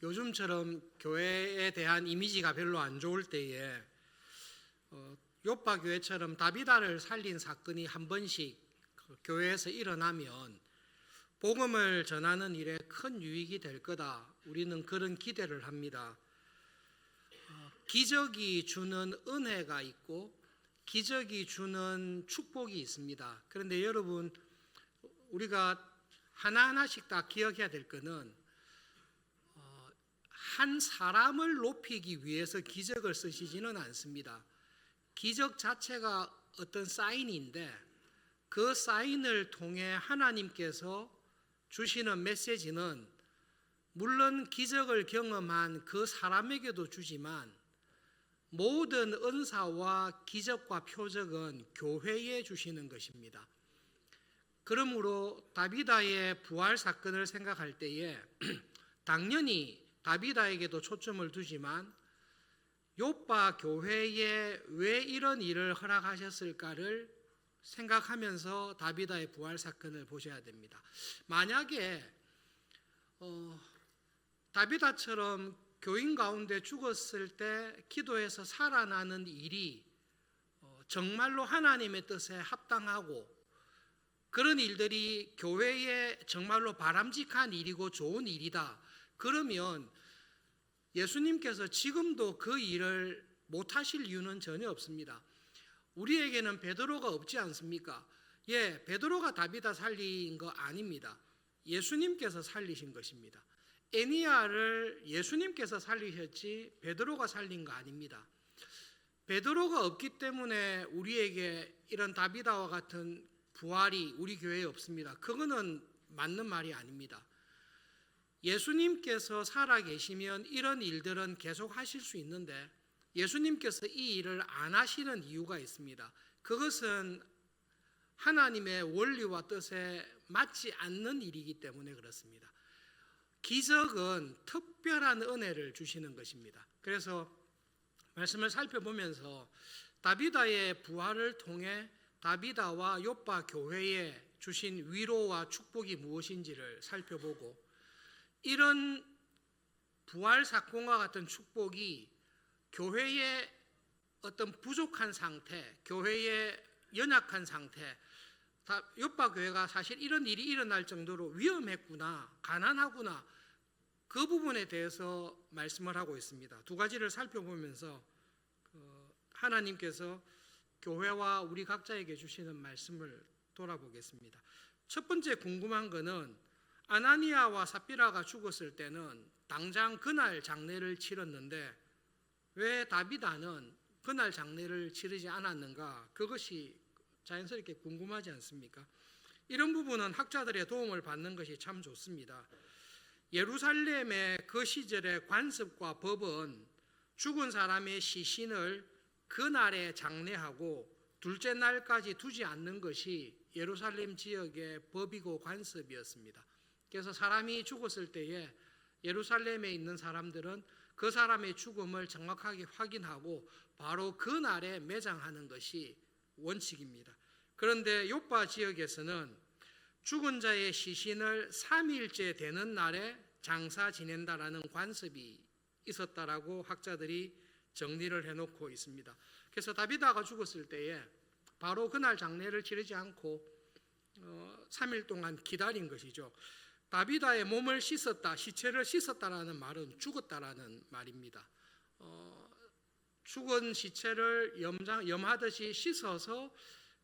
요즘처럼 교회에 대한 이미지가 별로 안 좋을 때에 요파 교회처럼 다비다를 살린 사건이 한 번씩 교회에서 일어나면 복음을 전하는 일에 큰 유익이 될 거다. 우리는 그런 기대를 합니다. 기적이 주는 은혜가 있고 기적이 주는 축복이 있습니다. 그런데 여러분, 우리가 하나하나씩 다 기억해야 될 것은 한 사람을 높이기 위해서 기적을 쓰시지는 않습니다. 기적 자체가 어떤 사인인데 그 사인을 통해 하나님께서 주시는 메시지는 물론 기적을 경험한 그 사람에게도 주지만 모든 은사와 기적과 표적은 교회에 주시는 것입니다. 그러므로 다비다의 부활 사건을 생각할 때에 당연히 다비다에게도 초점을 두지만 요파 교회에 왜 이런 일을 허락하셨을까를 생각하면서 다비다의 부활 사건을 보셔야 됩니다. 만약에 다비다처럼 교인 가운데 죽었을 때 기도해서 살아나는 일이 정말로 하나님의 뜻에 합당하고 그런 일들이 교회에 정말로 바람직한 일이고 좋은 일이다. 그러면 예수님께서 지금도 그 일을 못하실 이유는 전혀 없습니다. 우리에게는 베드로가 없지 않습니까? 예, 베드로가 다비다 살린 거 아닙니다. 예수님께서 살리신 것입니다. 에니야를 예수님께서 살리셨지 베드로가 살린 거 아닙니다. 베드로가 없기 때문에 우리에게 이런 다비다와 같은 부활이 우리 교회에 없습니다. 그거는 맞는 말이 아닙니다. 예수님께서 살아계시면 이런 일들은 계속 하실 수 있는데 예수님께서 이 일을 안 하시는 이유가 있습니다. 그것은 하나님의 원리와 뜻에 맞지 않는 일이기 때문에 그렇습니다. 기적은 특별한 은혜를 주시는 것입니다. 그래서 말씀을 살펴보면서 다비다의 부활을 통해 다비다와 요파 교회에 주신 위로와 축복이 무엇인지를 살펴보고 이런 부활 사건과 같은 축복이 교회의 어떤 부족한 상태, 교회의 연약한 상태, 요파 교회가 사실 이런 일이 일어날 정도로 위험했구나, 가난하구나, 그 부분에 대해서 말씀을 하고 있습니다. 두 가지를 살펴보면서 하나님께서 교회와 우리 각자에게 주시는 말씀을 돌아보겠습니다. 첫 번째 궁금한 것은 아나니아와 삽비라가 죽었을 때는 당장 그날 장례를 치렀는데 왜 다비다는 그날 장례를 치르지 않았는가? 그것이 자연스럽게 궁금하지 않습니까? 이런 부분은 학자들의 도움을 받는 것이 참 좋습니다. 예루살렘의 그 시절의 관습과 법은 죽은 사람의 시신을 그날에 장례하고 둘째 날까지 두지 않는 것이 예루살렘 지역의 법이고 관습이었습니다. 그래서 사람이 죽었을 때에 예루살렘에 있는 사람들은 그 사람의 죽음을 정확하게 확인하고 바로 그날에 매장하는 것이 원칙입니다. 그런데 요파 지역에서는 죽은 자의 시신을 3일째 되는 날에 장사 지낸다라는 관습이 있었다라고 학자들이 정리를 해놓고 있습니다. 그래서 다비다가 죽었을 때에 바로 그날 장례를 치르지 않고 3일 동안 기다린 것이죠. 다비다의 몸을 씻었다, 시체를 씻었다라는 말은 죽었다라는 말입니다. 죽은 시체를 염하듯이 씻어서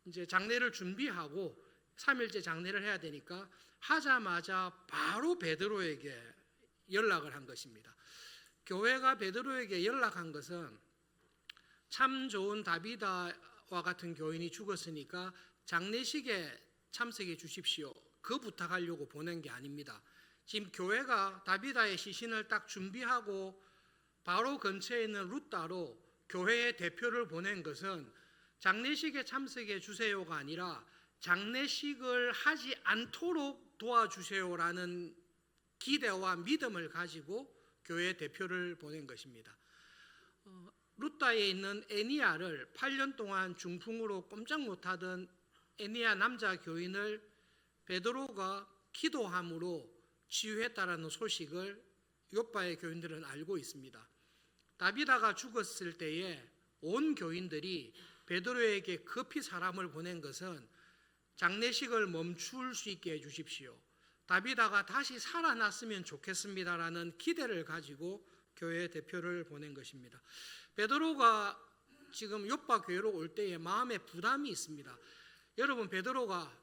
이제 장례를 준비하고 3일째 장례를 해야 되니까 하자마자 바로 베드로에게 연락을 한 것입니다. 교회가 베드로에게 연락한 것은 참 좋은 다비다와 같은 교인이 죽었으니까 장례식에 참석해 주십시오. 그 부탁하려고 보낸 게 아닙니다. 지금 교회가 다비다의 시신을 딱 준비하고 바로 근처에 있는 루따로 교회의 대표를 보낸 것은 장례식에 참석해 주세요가 아니라 장례식을 하지 않도록 도와주세요라는 기대와 믿음을 가지고 교회 대표를 보낸 것입니다. 루따에 있는 에니야를 8년 동안 중풍으로 꼼짝 못하던 에니야 남자 교인을 베드로가 기도함으로 치유했다라는 소식을 욥바의 교인들은 알고 있습니다. 다비다가 죽었을 때에 온 교인들이 베드로에게 급히 사람을 보낸 것은 장례식을 멈출 수 있게 해주십시오, 다비다가 다시 살아났으면 좋겠습니다라는 기대를 가지고 교회 대표를 보낸 것입니다. 베드로가 지금 욥바 교회로 올 때에 마음에 부담이 있습니다. 여러분, 베드로가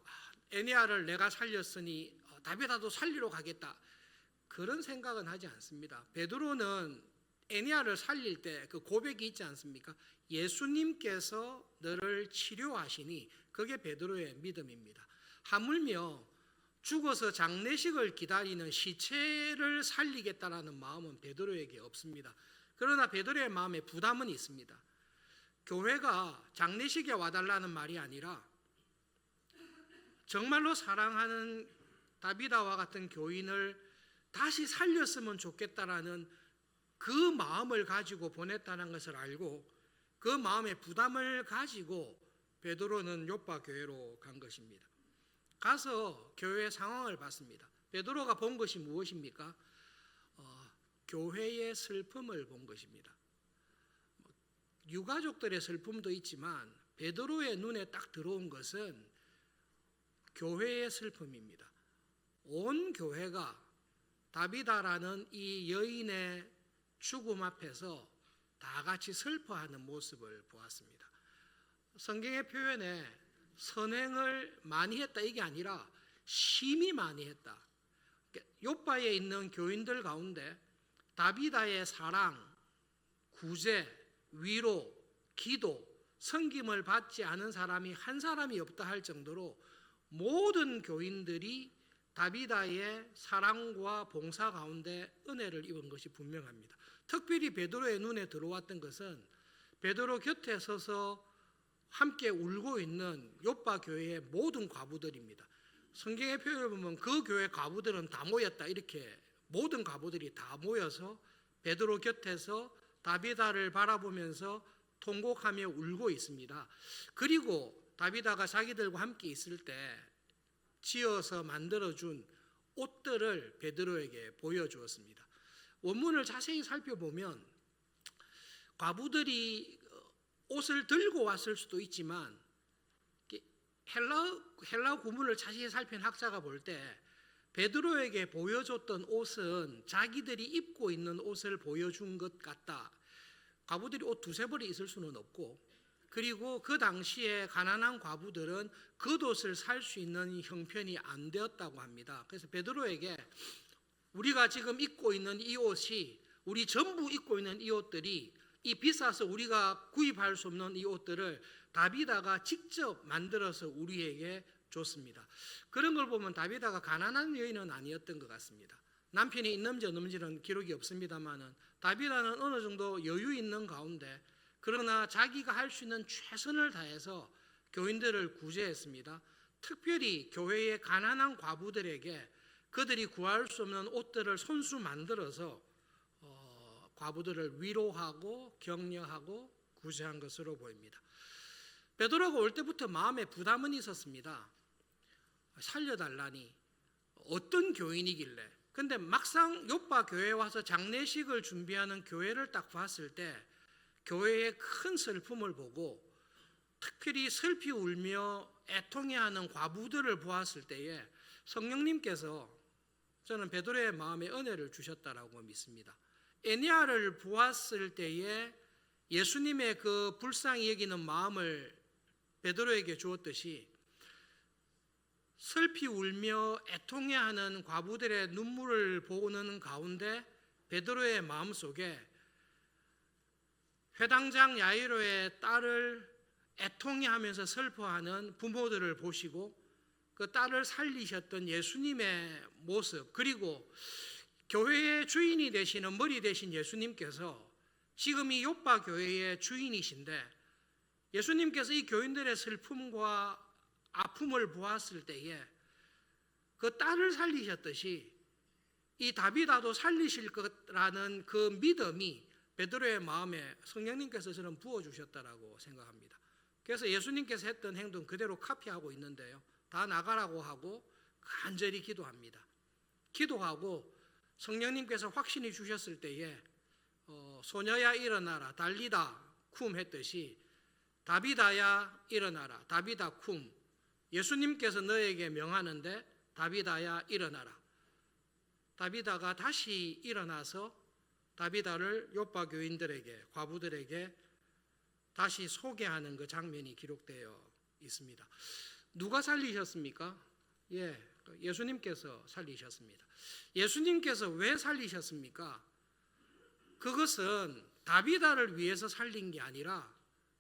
에니야를 내가 살렸으니 다비다도 살리러 가겠다, 그런 생각은 하지 않습니다. 베드로는 에니야를 살릴 때 그 고백이 있지 않습니까? 예수님께서 너를 치료하시니, 그게 베드로의 믿음입니다. 하물며 죽어서 장례식을 기다리는 시체를 살리겠다라는 마음은 베드로에게 없습니다. 그러나 베드로의 마음에 부담은 있습니다. 교회가 장례식에 와달라는 말이 아니라 정말로 사랑하는 다비다와 같은 교인을 다시 살렸으면 좋겠다라는 그 마음을 가지고 보냈다는 것을 알고, 그 마음의 부담을 가지고 베드로는 욥바 교회로 간 것입니다. 가서 교회 상황을 봤습니다. 베드로가 본 것이 무엇입니까? 교회의 슬픔을 본 것입니다. 유가족들의 슬픔도 있지만 베드로의 눈에 딱 들어온 것은 교회의 슬픔입니다. 온 교회가 다비다라는 이 여인의 죽음 앞에서 다 같이 슬퍼하는 모습을 보았습니다. 성경의 표현에 선행을 많이 했다 이게 아니라 심히 많이 했다. 욥바에 있는 교인들 가운데 다비다의 사랑, 구제, 위로, 기도, 섬김을 받지 않은 사람이 한 사람이 없다 할 정도로 모든 교인들이 다비다의 사랑과 봉사 가운데 은혜를 입은 것이 분명합니다. 특별히 베드로의 눈에 들어왔던 것은 베드로 곁에 서서 함께 울고 있는 욥바 교회의 모든 과부들입니다. 성경의 표현을 보면 그 교회 과부들은 다 모였다, 이렇게 모든 과부들이 다 모여서 베드로 곁에서 다비다를 바라보면서 통곡하며 울고 있습니다. 그리고 다비다가 자기들과 함께 있을 때 지어서 만들어준 옷들을 베드로에게 보여주었습니다. 원문을 자세히 살펴보면 과부들이 옷을 들고 왔을 수도 있지만 헬라어 구문을 자세히 살핀 학자가 볼 때 베드로에게 보여줬던 옷은 자기들이 입고 있는 옷을 보여준 것 같다. 과부들이 옷 두세 벌이 있을 수는 없고, 그리고 그 당시에 가난한 과부들은 겉옷을 살 수 있는 형편이 안 되었다고 합니다. 그래서 베드로에게 우리가 지금 입고 있는 이 옷이, 우리 전부 입고 있는 이 옷들이, 이 비싸서 우리가 구입할 수 없는 이 옷들을 다비다가 직접 만들어서 우리에게 줬습니다. 그런 걸 보면 다비다가 가난한 여인은 아니었던 것 같습니다. 남편이 있는지 없는지는 기록이 없습니다만은 다비다는 어느 정도 여유 있는 가운데, 그러나 자기가 할 수 있는 최선을 다해서 교인들을 구제했습니다. 특별히 교회의 가난한 과부들에게 그들이 구할 수 없는 옷들을 손수 만들어서 과부들을 위로하고 격려하고 구제한 것으로 보입니다. 베드로가 올 때부터 마음에 부담은 있었습니다. 살려달라니, 어떤 교인이길래. 근데 막상 욥바 교회에 와서 장례식을 준비하는 교회를 딱 봤을 때 교회의 큰 슬픔을 보고, 특별히 슬피 울며 애통해하는 과부들을 보았을 때에 성령님께서 저는 베드로의 마음에 은혜를 주셨다라고 믿습니다. 에니야를 보았을 때에 예수님의 그 불쌍히 여기는 마음을 베드로에게 주었듯이 슬피 울며 애통해하는 과부들의 눈물을 보는 가운데 베드로의 마음속에 회당장 야이로의 딸을 애통해하면서 슬퍼하는 부모들을 보시고 그 딸을 살리셨던 예수님의 모습, 그리고 교회의 주인이 되시는 머리 되신 예수님께서 지금 이 욥바 교회의 주인이신데, 예수님께서 이 교인들의 슬픔과 아픔을 보았을 때에 그 딸을 살리셨듯이 이 다비다도 살리실 거라는 그 믿음이 베드로의 마음에 성령님께서 저는 부어주셨다라고 생각합니다. 그래서 예수님께서 했던 행동 그대로 카피하고 있는데요, 다 나가라고 하고 간절히 기도합니다. 기도하고 성령님께서 확신이 주셨을 때에 소녀야 일어나라 달리다 쿰 했듯이 다비다야 일어나라 다비다 쿰, 예수님께서 너에게 명하는데 다비다야 일어나라. 다비다가 다시 일어나서 다비다를 요파 교인들에게, 과부들에게 다시 소개하는 그 장면이 기록되어 있습니다. 누가 살리셨습니까? 예수님께서 살리셨습니다. 예수님께서 왜 살리셨습니까? 그것은 다비다를 위해서 살린 게 아니라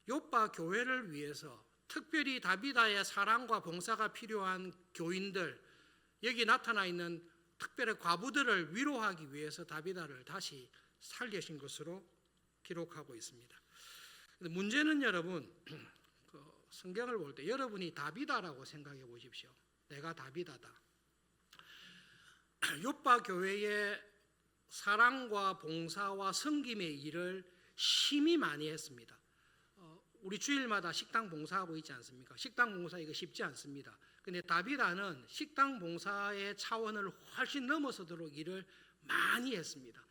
요파 교회를 위해서, 특별히 다비다의 사랑과 봉사가 필요한 교인들, 여기 나타나 있는 특별히 과부들을 위로하기 위해서 다비다를 다시 살리신 것으로 기록하고 있습니다. 문제는 여러분, 성경을 볼 때 여러분이 다비다라고 생각해 보십시오. 내가 다비다다. 요파 교회의 사랑과 봉사와 섬김의 일을 심히 많이 했습니다. 우리 주일마다 식당 봉사하고 있지 않습니까? 식당 봉사 이거 쉽지 않습니다. 근데 다비다는 식당 봉사의 차원을 훨씬 넘어서도록 일을 많이 했습니다.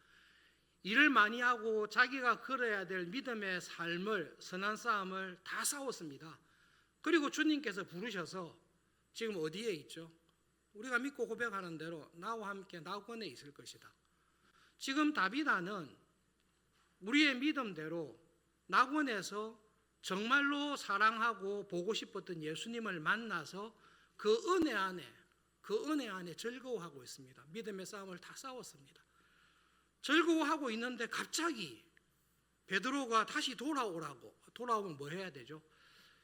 일을 많이 하고 자기가 걸어야 될 믿음의 삶을, 선한 싸움을 다 싸웠습니다. 그리고 주님께서 부르셔서 지금 어디에 있죠? 우리가 믿고 고백하는 대로 나와 함께 낙원에 있을 것이다. 지금 다비다는 우리의 믿음대로 낙원에서 정말로 사랑하고 보고 싶었던 예수님을 만나서 그 은혜 안에 즐거워하고 있습니다. 믿음의 싸움을 다 싸웠습니다. 즐거워하고 있는데 갑자기 베드로가 다시 돌아오면 뭐 해야 되죠?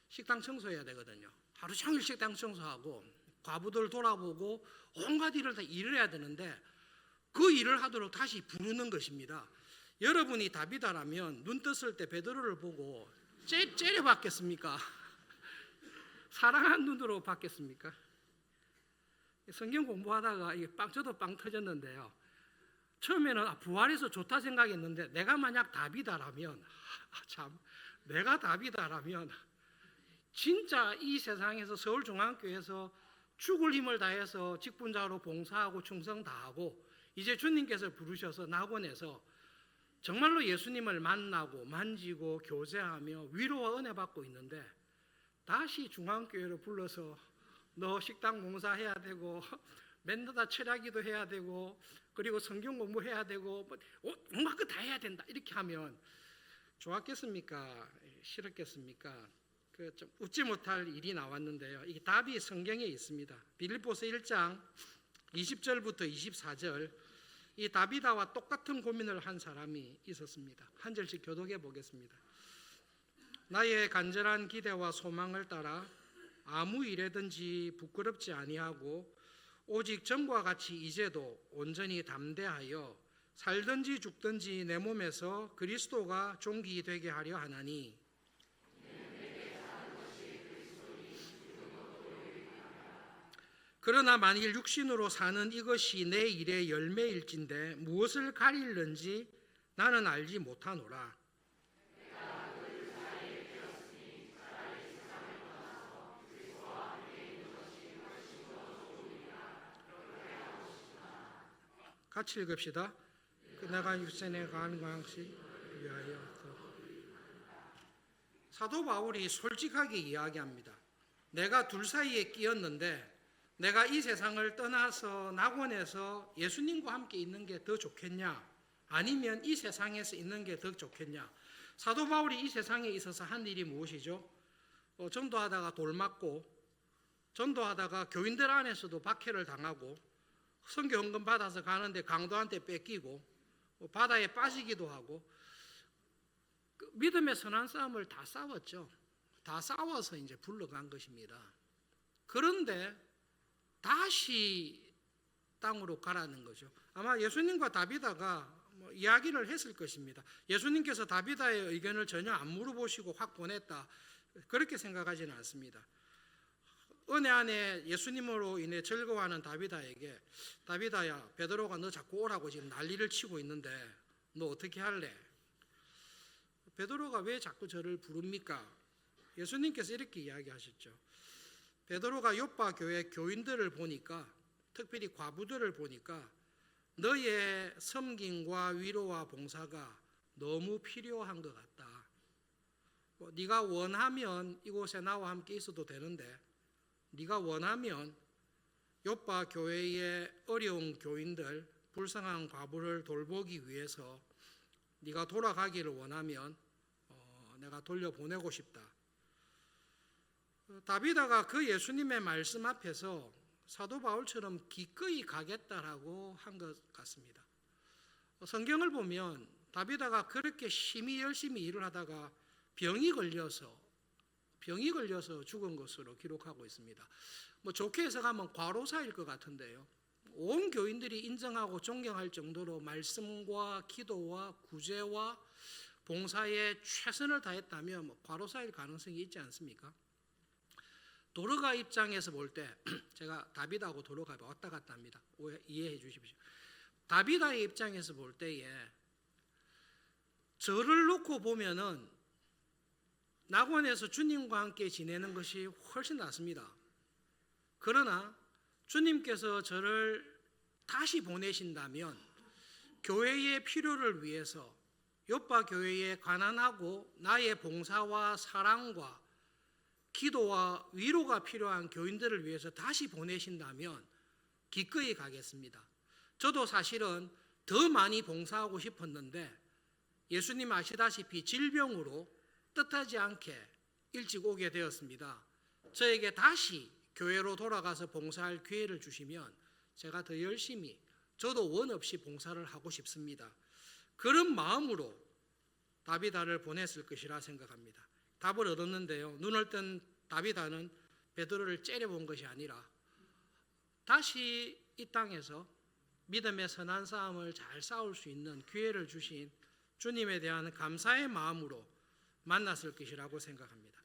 식당 청소해야 되거든요. 하루 종일 식당 청소하고 과부들 돌아보고 온갖 일을 다 일을 해야 되는데 그 일을 하도록 다시 부르는 것입니다. 여러분이 다비다라면 눈 떴을 때 베드로를 보고 째려봤겠습니까? 사랑한 눈으로 봤겠습니까? 성경 공부하다가 저도 빵 터졌는데요. 처음에는 부활해서 좋다 생각했는데 내가 만약 다비다라면 내가 다비다라면 진짜 이 세상에서 서울중앙교회에서 죽을 힘을 다해서 직분자로 봉사하고 충성 다하고 이제 주님께서 부르셔서 낙원에서 정말로 예수님을 만나고 만지고 교제하며 위로와 은혜 받고 있는데 다시 중앙교회로 불러서 너 식당 봉사해야 되고 맨날 다 철야기도 해야 되고 그리고 성경 공부해야 되고 온갖 거 다 해야 된다 이렇게 하면 좋았겠습니까? 싫었겠습니까? 좀 웃지 못할 일이 나왔는데요. 이 답이 성경에 있습니다. 빌립보서 1장 20절부터 24절, 이 다비다와 똑같은 고민을 한 사람이 있었습니다. 한 절씩 교독해 보겠습니다. 나의 간절한 기대와 소망을 따라 아무 일에든지 부끄럽지 아니하고 오직 전과 같이 이제도 온전히 담대하여 살든지 죽든지 내 몸에서 그리스도가 존귀 되게 하려 하나니, 그러나 만일 육신으로 사는 이것이 내 일의 열매일진데 무엇을 가리는지 나는 알지 못하노라. 같이 읽읍시다. 내가 육신에 가는 것이 위하여. 사도 바울이 솔직하게 이야기합니다. 내가 둘 사이에 끼었는데 내가 이 세상을 떠나서 낙원에서 예수님과 함께 있는 게 더 좋겠냐, 아니면 이 세상에서 있는 게 더 좋겠냐. 사도 바울이 이 세상에 있어서 한 일이 무엇이죠? 전도하다가 돌 맞고, 전도하다가 교인들 안에서도 박해를 당하고, 선교 헌금 받아서 가는데 강도한테 뺏기고, 바다에 빠지기도 하고, 믿음의 선한 싸움을 다 싸웠죠. 다 싸워서 이제 불러간 것입니다. 그런데 다시 땅으로 가라는 거죠. 아마 예수님과 다비다가 이야기를 했을 것입니다. 예수님께서 다비다의 의견을 전혀 안 물어보시고 확 보냈다, 그렇게 생각하지는 않습니다. 은혜 안에 예수님으로 인해 즐거워하는 다비다에게, 다비다야, 베드로가 너 자꾸 오라고 지금 난리를 치고 있는데 너 어떻게 할래? 베드로가 왜 자꾸 저를 부릅니까? 예수님께서 이렇게 이야기하셨죠. 베드로가 요파 교회 교인들을 보니까, 특별히 과부들을 보니까 너의 섬김과 위로와 봉사가 너무 필요한 것 같다. 네가 원하면 이곳에 나와 함께 있어도 되는데 네가 원하면 요파 교회의 어려운 교인들, 불쌍한 과부를 돌보기 위해서 네가 돌아가기를 원하면 내가 돌려보내고 싶다. 다비다가 그 예수님의 말씀 앞에서 사도 바울처럼 기꺼이 가겠다라고 한 것 같습니다. 성경을 보면 다비다가 그렇게 심히 열심히 일을 하다가 병이 걸려서 죽은 것으로 기록하고 있습니다. 좋게 해석하면 과로사일 것 같은데요. 온 교인들이 인정하고 존경할 정도로 말씀과 기도와 구제와 봉사에 최선을 다했다면 과로사일 가능성이 있지 않습니까? 도르가 입장에서 볼 때 제가 다비다하고 도르가 왔다 갔다 합니다. 이해해 주십시오. 다비다의 입장에서 볼 때에 저를 놓고 보면은 낙원에서 주님과 함께 지내는 것이 훨씬 낫습니다. 그러나 주님께서 저를 다시 보내신다면 교회의 필요를 위해서 요파 교회의 가난하고 나의 봉사와 사랑과 기도와 위로가 필요한 교인들을 위해서 다시 보내신다면 기꺼이 가겠습니다. 저도 사실은 더 많이 봉사하고 싶었는데 예수님 아시다시피 질병으로 뜻하지 않게 일찍 오게 되었습니다. 저에게 다시 교회로 돌아가서 봉사할 기회를 주시면 제가 더 열심히 저도 원 없이 봉사를 하고 싶습니다. 그런 마음으로 다비다를 보냈을 것이라 생각합니다. 답을 얻었는데요. 눈을 뜬 다비다는 베드로를 째려본 것이 아니라 다시 이 땅에서 믿음의 선한 싸움을 잘 싸울 수 있는 기회를 주신 주님에 대한 감사의 마음으로 만났을 것이라고 생각합니다.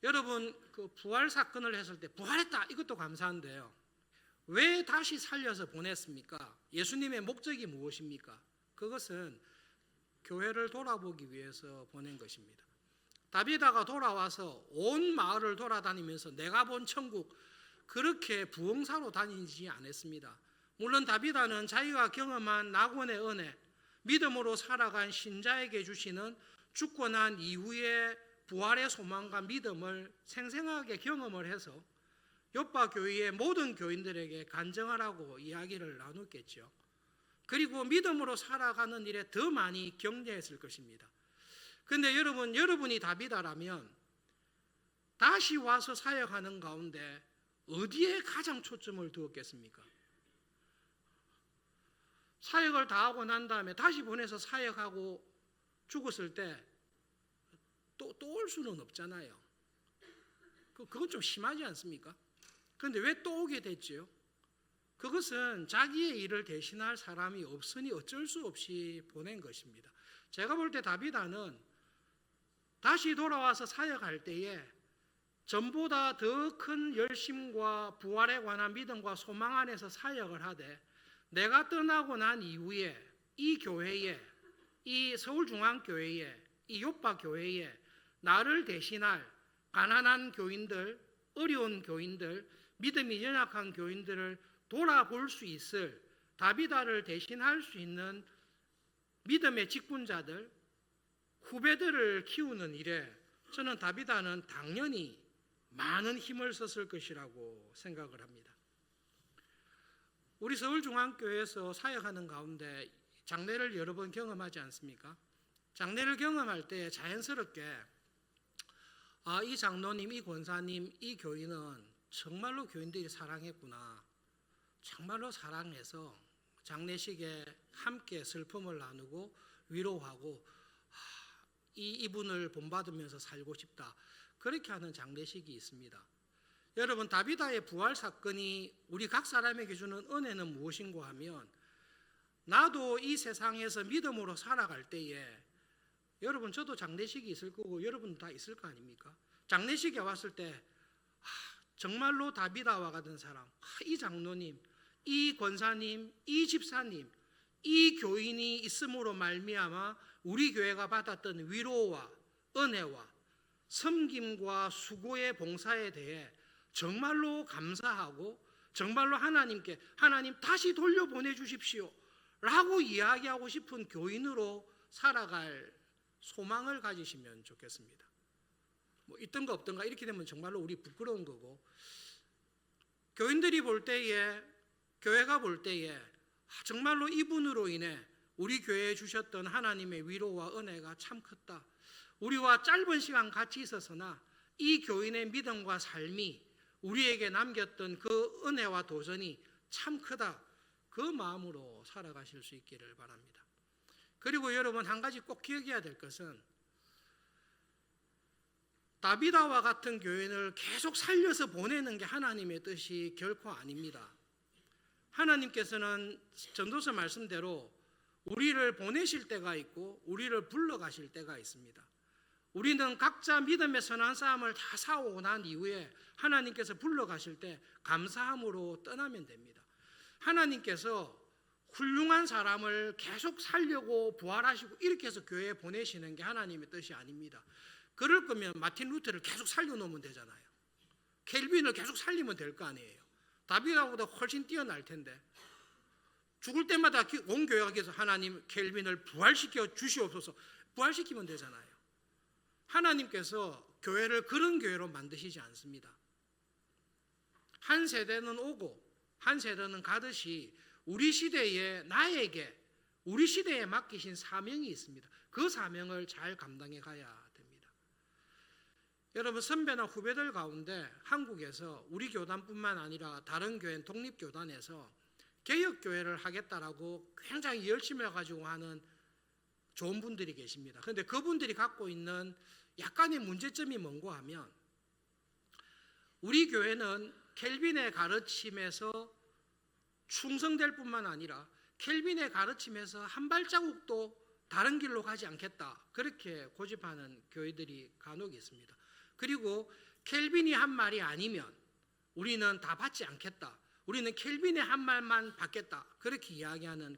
여러분, 그 부활 사건을 했을 때 부활했다 이것도 감사한데요. 왜 다시 살려서 보냈습니까? 예수님의 목적이 무엇입니까? 그것은 교회를 돌아보기 위해서 보낸 것입니다. 다비다가 돌아와서 온 마을을 돌아다니면서 내가 본 천국 그렇게 부흥사로 다니지 않았습니다. 물론 다비다는 자기가 경험한 낙원의 은혜, 믿음으로 살아간 신자에게 주시는 죽고 난 이후의 부활의 소망과 믿음을 생생하게 경험을 해서 요파 교회의 모든 교인들에게 간증하라고 이야기를 나눴겠죠. 그리고 믿음으로 살아가는 일에 더 많이 격려했을 것입니다. 그런데 여러분이 다비다라면 다시 와서 사역하는 가운데 어디에 가장 초점을 두었겠습니까? 사역을 다 하고 난 다음에 다시 보내서 사역하고 죽었을 때 또 올 수는 없잖아요. 그건 좀 심하지 않습니까? 그런데 왜 또 오게 됐죠? 그것은 자기의 일을 대신할 사람이 없으니 어쩔 수 없이 보낸 것입니다. 제가 볼 때 다비다는 다시 돌아와서 사역할 때에 전보다 더 큰 열심과 부활에 관한 믿음과 소망 안에서 사역을 하되 내가 떠나고 난 이후에 이 교회에, 이 서울중앙교회에, 이 요파 교회에 나를 대신할 가난한 교인들, 어려운 교인들, 믿음이 연약한 교인들을 돌아볼 수 있을 다비다를 대신할 수 있는 믿음의 직분자들, 후배들을 키우는 일에 저는 다비다는 당연히 많은 힘을 썼을 것이라고 생각을 합니다. 우리 서울중앙교회에서 사역하는 가운데 장례를 여러 번 경험하지 않습니까? 장례를 경험할 때 자연스럽게 이 장로님, 이 권사님, 이 교인은 정말로 교인들이 사랑했구나. 정말로 사랑해서 장례식에 함께 슬픔을 나누고 위로하고 이분을 본받으면서 살고 싶다. 그렇게 하는 장례식이 있습니다. 여러분, 다비다의 부활 사건이 우리 각 사람에게 주는 은혜는 무엇인고 하면 나도 이 세상에서 믿음으로 살아갈 때에 여러분 저도 장례식이 있을 거고 여러분도 다 있을 거 아닙니까? 장례식에 왔을 때 정말로 다비다와 같은 사람, 이 장로님, 이 권사님, 이 집사님, 이 교인이 있음으로 말미암아 우리 교회가 받았던 위로와 은혜와 섬김과 수고의 봉사에 대해 정말로 감사하고 정말로 하나님께 하나님 다시 돌려보내 주십시오 라고 이야기하고 싶은 교인으로 살아갈 소망을 가지시면 좋겠습니다. 뭐 있던가 없던가 이렇게 되면 정말로 우리 부끄러운 거고, 교인들이 볼 때에, 교회가 볼 때에 정말로 이분으로 인해 우리 교회에 주셨던 하나님의 위로와 은혜가 참 컸다, 우리와 짧은 시간 같이 있어서나 이 교인의 믿음과 삶이 우리에게 남겼던 그 은혜와 도전이 참 크다, 그 마음으로 살아가실 수 있기를 바랍니다. 그리고 여러분, 한 가지 꼭 기억해야 될 것은 다비다와 같은 교인을 계속 살려서 보내는 게 하나님의 뜻이 결코 아닙니다. 하나님께서는 전도서 말씀대로 우리를 보내실 때가 있고 우리를 불러가실 때가 있습니다. 우리는 각자 믿음의 선한 싸움을 다 싸우고 난 이후에 하나님께서 불러가실 때 감사함으로 떠나면 됩니다. 하나님께서 훌륭한 사람을 계속 살려고 부활하시고 이렇게 해서 교회에 보내시는 게 하나님의 뜻이 아닙니다. 그럴 거면 마틴 루터를 계속 살려놓으면 되잖아요. 켈빈을 계속 살리면 될 거 아니에요. 다비다보다 훨씬 뛰어날 텐데 죽을 때마다 온 교회에서 하나님 켈빈을 부활시켜 주시옵소서, 부활시키면 되잖아요. 하나님께서 교회를 그런 교회로 만드시지 않습니다. 한 세대는 오고 한 세대는 가듯이 우리 시대에 나에게 우리 시대에 맡기신 사명이 있습니다. 그 사명을 잘 감당해 가야 됩니다. 여러분, 선배나 후배들 가운데 한국에서 우리 교단뿐만 아니라 다른 교회, 독립교단에서 개혁교회를 하겠다라고 굉장히 열심히 해가지고 하는 좋은 분들이 계십니다. 그런데 그분들이 갖고 있는 약간의 문제점이 뭔가 하면, 우리 교회는 켈빈의 가르침에서 충성될 뿐만 아니라 켈빈의 가르침에서 한 발자국도 다른 길로 가지 않겠다, 그렇게 고집하는 교회들이 간혹 있습니다. 그리고 켈빈이 한 말이 아니면 우리는 다 받지 않겠다, 우리는 켈빈의 한 말만 받겠다, 그렇게 이야기하는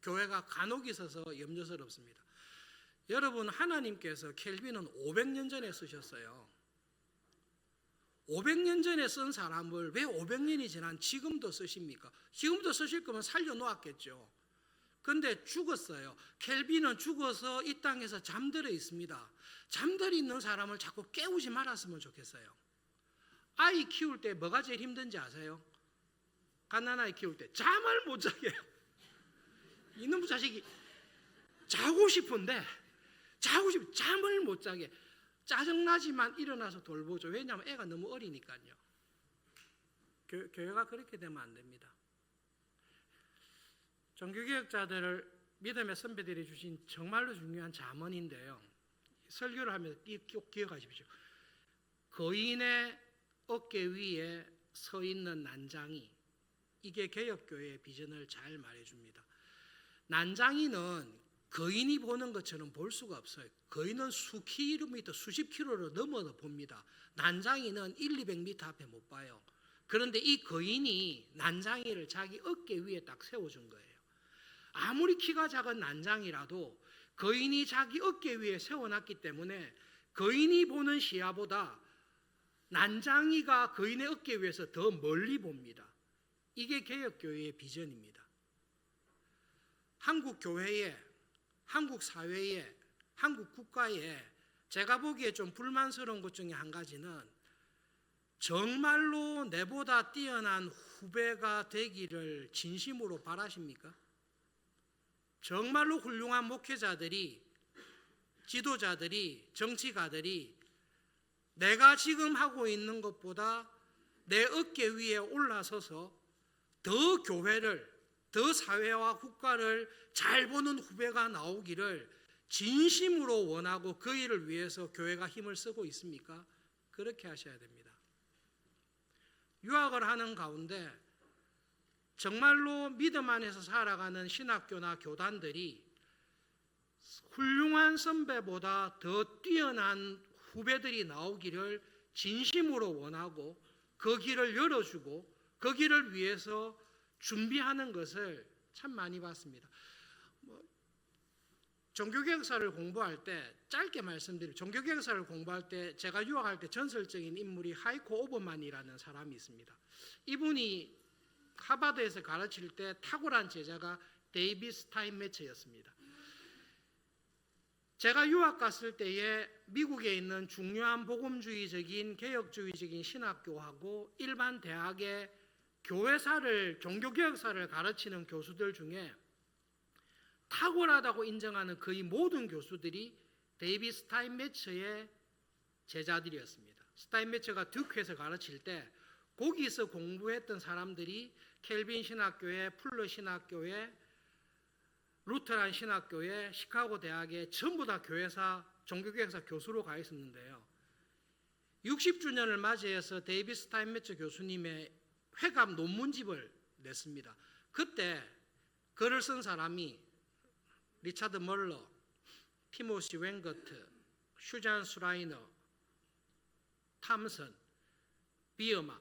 교회가 간혹 있어서 염려스럽습니다. 여러분, 하나님께서 켈빈은 500년 전에 쓰셨어요. 500년 전에 쓴 사람을 왜 500년이 지난 지금도 쓰십니까? 지금도 쓰실 거면 살려놓았겠죠. 그런데 죽었어요. 켈빈은 죽어서 이 땅에서 잠들어 있습니다. 잠들어 있는 사람을 자꾸 깨우지 말았으면 좋겠어요. 아이 키울 때 뭐가 제일 힘든지 아세요? 갓난아이 키울 때 잠을 못 자게 해요. 이놈의 자식이 자고 싶은데 잠을 못 자게, 짜증나지만 일어나서 돌보죠. 왜냐하면 애가 너무 어리니까요. 교회가 그렇게 되면 안 됩니다. 종교개혁자들을 믿음의 선배들이 주신 정말로 중요한 자문인데요, 설교를 하면서 꼭 기억하십시오. 거인의 어깨 위에 서 있는 난장이, 이게 개혁교회의 비전을 잘 말해줍니다. 난장이는 거인이 보는 것처럼 볼 수가 없어요. 거인은 수 킬로미터, 수십 킬로를 넘어서 봅니다. 난장이는 200m 앞에 못 봐요. 그런데 이 거인이 난장이를 자기 어깨 위에 딱 세워준 거예요. 아무리 키가 작은 난장이라도 거인이 자기 어깨 위에 세워놨기 때문에 거인이 보는 시야보다 난장이가 거인의 어깨 위에서 더 멀리 봅니다. 이게 개혁교회의 비전입니다. 한국 교회에, 한국 사회에, 한국 국가에 제가 보기에 좀 불만스러운 것 중에 한 가지는, 정말로 내보다 뛰어난 후배가 되기를 진심으로 바라십니까? 정말로 훌륭한 목회자들이, 지도자들이, 정치가들이 내가 지금 하고 있는 것보다 내 어깨 위에 올라서서 더 교회를, 더 사회와 국가를 잘 보는 후배가 나오기를 진심으로 원하고 그 일을 위해서 교회가 힘을 쓰고 있습니까? 그렇게 하셔야 됩니다. 유학을 하는 가운데 정말로 믿음 안에서 살아가는 신학교나 교단들이 훌륭한 선배보다 더 뛰어난 후배들이 나오기를 진심으로 원하고 그 길을 열어주고 그 길을 위해서 준비하는 것을 참 많이 봤습니다. 종교개혁사를 공부할 때 짧게 말씀드리면 종교개혁사를 공부할 때 제가 유학할 때 전설적인 인물이 하이코 오버만이라는 사람이 있습니다. 이분이 하버드에서 가르칠 때 탁월한 제자가 데이비드 스타인메처였습니다. 제가 유학 갔을 때에 미국에 있는 중요한 복음주의적인 개혁주의적인 신학교하고 일반 대학의 교회사를 종교개혁사를 가르치는 교수들 중에 탁월하다고 인정하는 거의 모든 교수들이 데이비드 스타인메처의 제자들이었습니다. 스타인메처가 듀크에서 가르칠 때 거기서 공부했던 사람들이 켈빈 신학교에, 풀러 신학교에, 루터란 신학교에, 시카고 대학에 전부 다 교회사, 종교개혁사 교수로 가 있었는데요. 60주년을 맞이해서 데이비드 스타인메처 교수님의 회갑 논문집을 냈습니다. 그때 글을 쓴 사람이 리차드 멀러, 티모시 웬거트, 슈잔 수라이너, 탐슨, 비어마,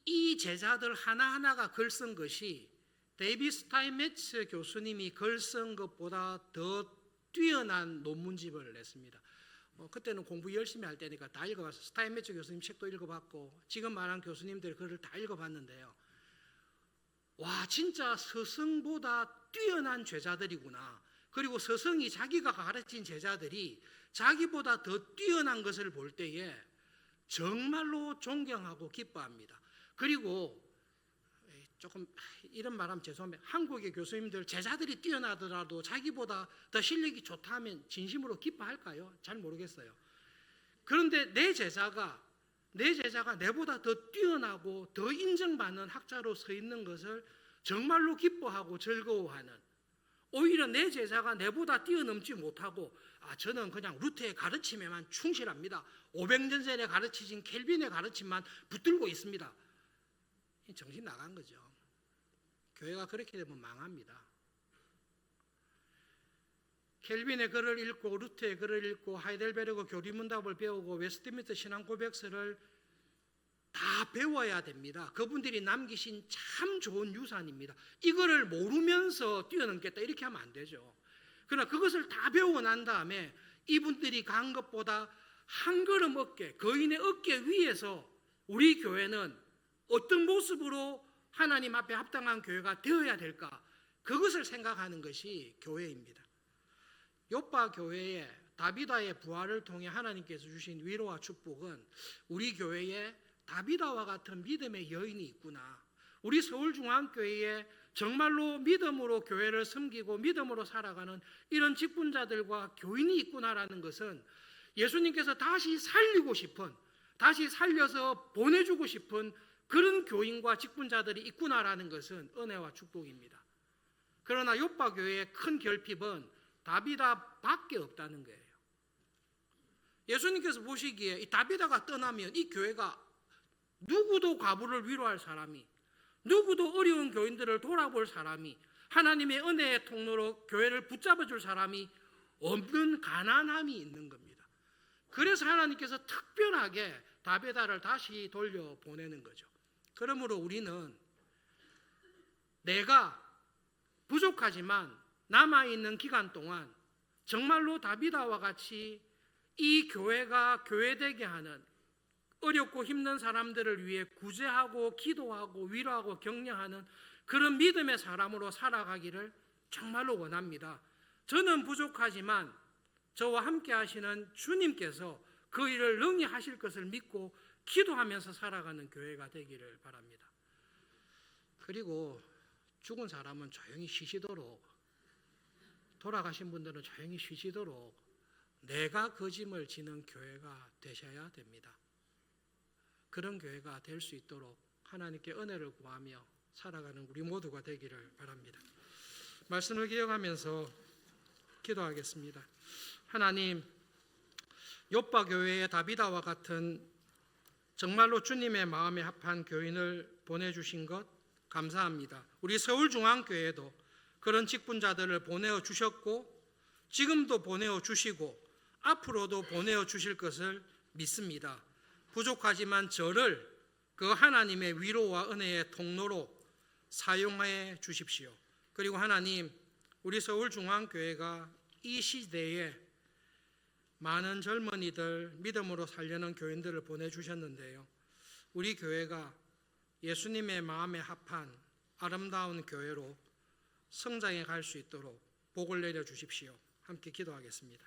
이 제자들 하나하나가 글 쓴 것이 데이비드 스타인메처 교수님이 글 쓴 것보다 더 뛰어난 논문집을 냈습니다. 그때는 공부 열심히 할 때니까 다 읽어봤어요. 스타인메처 교수님 책도 읽어봤고 지금 말한 교수님들 글을 다 읽어봤는데요. 와, 진짜 스승보다 뛰어난 제자들이구나. 그리고 스승이 자기가 가르친 제자들이 자기보다 더 뛰어난 것을 볼 때에 정말로 존경하고 기뻐합니다. 그리고 조금 이런 말하면 죄송합니다. 한국의 교수님들 제자들이 뛰어나더라도 자기보다 더 실력이 좋다 하면 진심으로 기뻐할까요? 잘 모르겠어요. 그런데 내 제자가 내보다 더 뛰어나고 더 인정받는 학자로 서 있는 것을 정말로 기뻐하고 즐거워하는, 오히려 내 제자가 내보다 뛰어넘지 못하고 저는 그냥 루터의 가르침에만 충실합니다. 500년 전에 가르치신 켈빈의 가르침만 붙들고 있습니다. 정신 나간 거죠. 교회가 그렇게 되면 망합니다. 켈빈의 글을 읽고 루터의 글을 읽고 하이델베르그 교리문답을 배우고 웨스트민스터 신앙고백서를 다 배워야 됩니다. 그분들이 남기신 참 좋은 유산입니다. 이거를 모르면서 뛰어넘겠다 이렇게 하면 안 되죠. 그러나 그것을 다 배우고 난 다음에 이분들이 간 것보다 한 걸음 어깨, 거인의 어깨 위에서 우리 교회는 어떤 모습으로 하나님 앞에 합당한 교회가 되어야 될까, 그것을 생각하는 것이 교회입니다. 요빠 교회의 다비다의 부활을 통해 하나님께서 주신 위로와 축복은 우리 교회에 다비다와 같은 믿음의 여인이 있구나, 우리 서울중앙교회에 정말로 믿음으로 교회를 섬기고 믿음으로 살아가는 이런 직분자들과 교인이 있구나라는 것은 예수님께서 다시 살리고 싶은, 다시 살려서 보내주고 싶은 그런 교인과 직분자들이 있구나라는 것은 은혜와 축복입니다. 그러나 요빠 교회의 큰 결핍은 다비다밖에 없다는 거예요. 예수님께서 보시기에 이 다비다가 떠나면 이 교회가 누구도 과부를 위로할 사람이, 누구도 어려운 교인들을 돌아볼 사람이, 하나님의 은혜의 통로로 교회를 붙잡아줄 사람이 없는 가난함이 있는 겁니다. 그래서 하나님께서 특별하게 다비다를 다시 돌려보내는 거죠. 그러므로 우리는 내가 부족하지만 남아있는 기간 동안 정말로 다비다와 같이 이 교회가 교회되게 하는, 어렵고 힘든 사람들을 위해 구제하고 기도하고 위로하고 격려하는 그런 믿음의 사람으로 살아가기를 정말로 원합니다. 저는 부족하지만 저와 함께 하시는 주님께서 그 일을 능히 하실 것을 믿고 기도하면서 살아가는 교회가 되기를 바랍니다. 그리고 죽은 사람은 조용히 쉬시도록, 돌아가신 분들은 조용히 쉬시도록 내가 그 짐을 지는 교회가 되셔야 됩니다. 그런 교회가 될 수 있도록 하나님께 은혜를 구하며 살아가는 우리 모두가 되기를 바랍니다. 말씀을 기억하면서 기도하겠습니다. 하나님, 요빠 교회의 다비다와 같은 정말로 주님의 마음에 합한 교인을 보내주신 것 감사합니다. 우리 서울중앙교회도 그런 직분자들을 보내어 주셨고 지금도 보내어 주시고 앞으로도 보내어 주실 것을 믿습니다. 부족하지만 저를 그 하나님의 위로와 은혜의 통로로 사용해 주십시오. 그리고 하나님, 우리 서울중앙교회가 이 시대에 많은 젊은이들 믿음으로 살려는 교인들을 보내주셨는데요. 우리 교회가 예수님의 마음에 합한 아름다운 교회로 성장해 갈 수 있도록 복을 내려 주십시오. 함께 기도하겠습니다.